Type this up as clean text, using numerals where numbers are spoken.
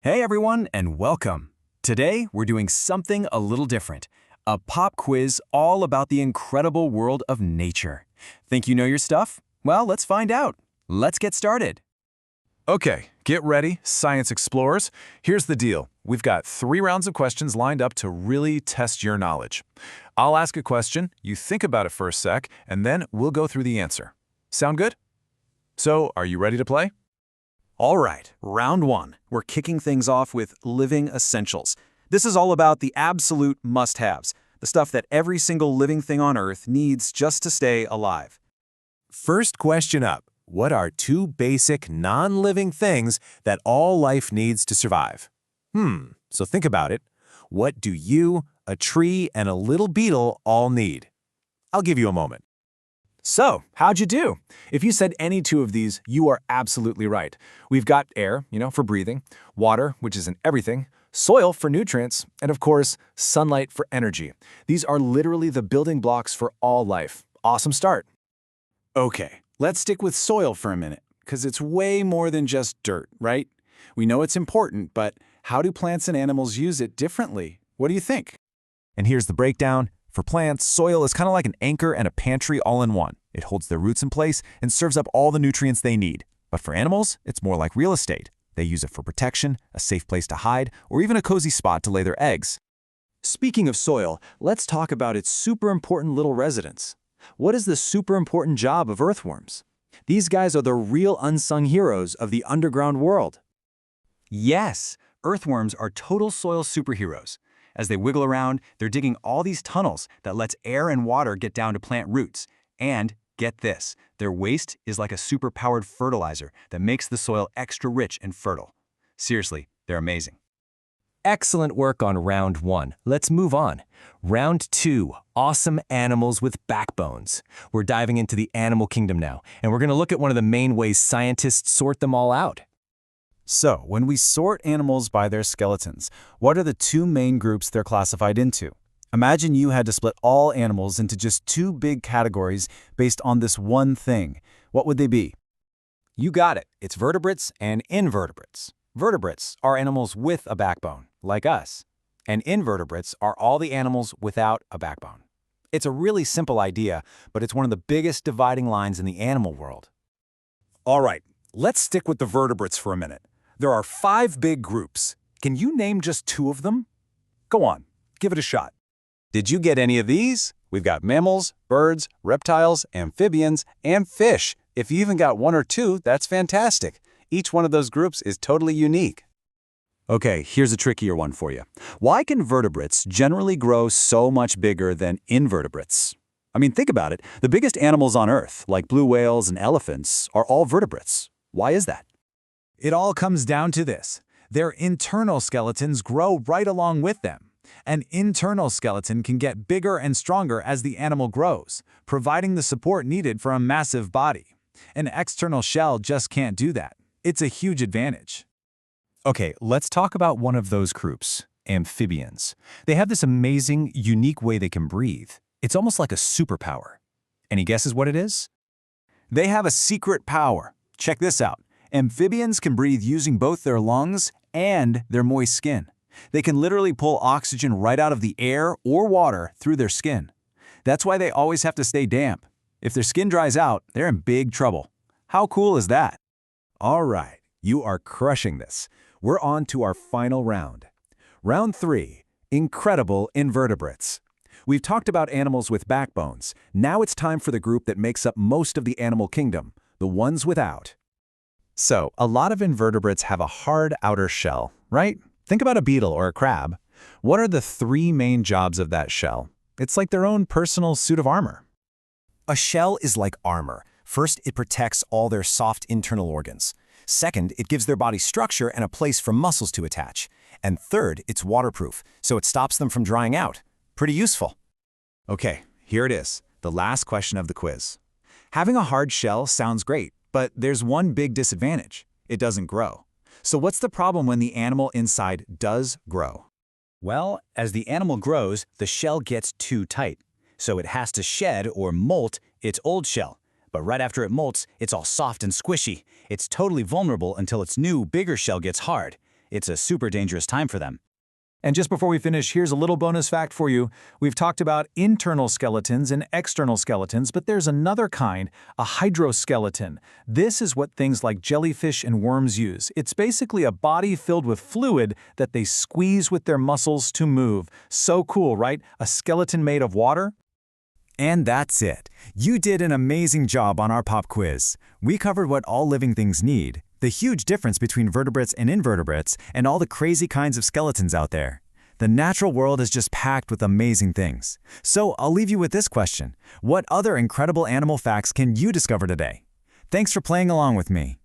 Hey everyone, and welcome. Today, we're doing something a little different. A pop quiz all about the incredible world of nature. Think you know your stuff? Well, let's find out. Let's get started. Okay, get ready, science explorers. Here's the deal. We've got 3 rounds of questions lined up to really test your knowledge. I'll ask a question, you think about it for a sec, and then we'll go through the answer. Sound good? So, are you ready to play? All right, round 1. We're kicking things off with living essentials. This is all about the absolute must-haves, the stuff that every single living thing on Earth needs just to stay alive. First question up. What are 2 basic non-living things that all life needs to survive? So think about it. What do you, a tree, and a little beetle all need? I'll give you a moment. So, how'd you do? If you said any 2 of these, you are absolutely right. We've got air, for breathing, water, which is in everything, soil for nutrients, and of course, sunlight for energy. These are literally the building blocks for all life. Awesome start. Okay, let's stick with soil for a minute, because it's way more than just dirt, right? We know it's important, but how do plants and animals use it differently? What do you think? And here's the breakdown. For plants, soil is kind of like an anchor and a pantry all in one. It holds their roots in place and serves up all the nutrients they need. But for animals, it's more like real estate. They use it for protection, a safe place to hide, or even a cozy spot to lay their eggs. Speaking of soil, let's talk about its super important little residents. What is the super important job of earthworms? These guys are the real unsung heroes of the underground world. Yes, earthworms are total soil superheroes. As they wiggle around, they're digging all these tunnels that lets air and water get down to plant roots. And, get this, their waste is like a super-powered fertilizer that makes the soil extra rich and fertile. Seriously, they're amazing. Excellent work on round 1. Let's move on. Round 2, awesome animals with backbones. We're diving into the animal kingdom now, and we're going to look at one of the main ways scientists sort them all out. So, when we sort animals by their skeletons, what are the 2 main groups they're classified into? Imagine you had to split all animals into just 2 big categories based on this one thing. What would they be? You got it. It's vertebrates and invertebrates. Vertebrates are animals with a backbone, like us. And invertebrates are all the animals without a backbone. It's a really simple idea, but it's one of the biggest dividing lines in the animal world. All right, let's stick with the vertebrates for a minute. There are 5 big groups. Can you name just 2 of them? Go on, give it a shot. Did you get any of these? We've got mammals, birds, reptiles, amphibians, and fish. If you even got 1 or 2, that's fantastic. Each one of those groups is totally unique. Okay, here's a trickier one for you. Why can vertebrates generally grow so much bigger than invertebrates? I mean, think about it. The biggest animals on Earth, like blue whales and elephants, are all vertebrates. Why is that? It all comes down to this. Their internal skeletons grow right along with them. An internal skeleton can get bigger and stronger as the animal grows, providing the support needed for a massive body. An external shell just can't do that. It's a huge advantage. Okay, let's talk about one of those groups, amphibians. They have this amazing, unique way they can breathe. It's almost like a superpower. Any guesses what it is? They have a secret power. Check this out. Amphibians can breathe using both their lungs and their moist skin. They can literally pull oxygen right out of the air or water through their skin. That's why they always have to stay damp. If their skin dries out, they're in big trouble. How cool is that? All right, you are crushing this. We're on to our final round. Round 3, incredible invertebrates. We've talked about animals with backbones. Now it's time for the group that makes up most of the animal kingdom, the ones without. So, a lot of invertebrates have a hard outer shell, right? Think about a beetle or a crab. What are the 3 main jobs of that shell? It's like their own personal suit of armor. A shell is like armor. First, it protects all their soft internal organs. Second, it gives their body structure and a place for muscles to attach. And third, it's waterproof, so it stops them from drying out. Pretty useful. Okay, here it is, the last question of the quiz. Having a hard shell sounds great, but there's one big disadvantage. It doesn't grow. So what's the problem when the animal inside does grow? Well, as the animal grows, the shell gets too tight. So it has to shed or molt its old shell. But right after it molts, it's all soft and squishy. It's totally vulnerable until its new, bigger shell gets hard. It's a super dangerous time for them. And just before we finish, here's a little bonus fact for you. We've talked about internal skeletons and external skeletons, but there's another kind, a hydroskeleton. This is what things like jellyfish and worms use. It's basically a body filled with fluid that they squeeze with their muscles to move. So cool, right? A skeleton made of water? And that's it. You did an amazing job on our pop quiz. We covered what all living things need, the huge difference between vertebrates and invertebrates, and all the crazy kinds of skeletons out there. The natural world is just packed with amazing things. So I'll leave you with this question. What other incredible animal facts can you discover today? Thanks for playing along with me.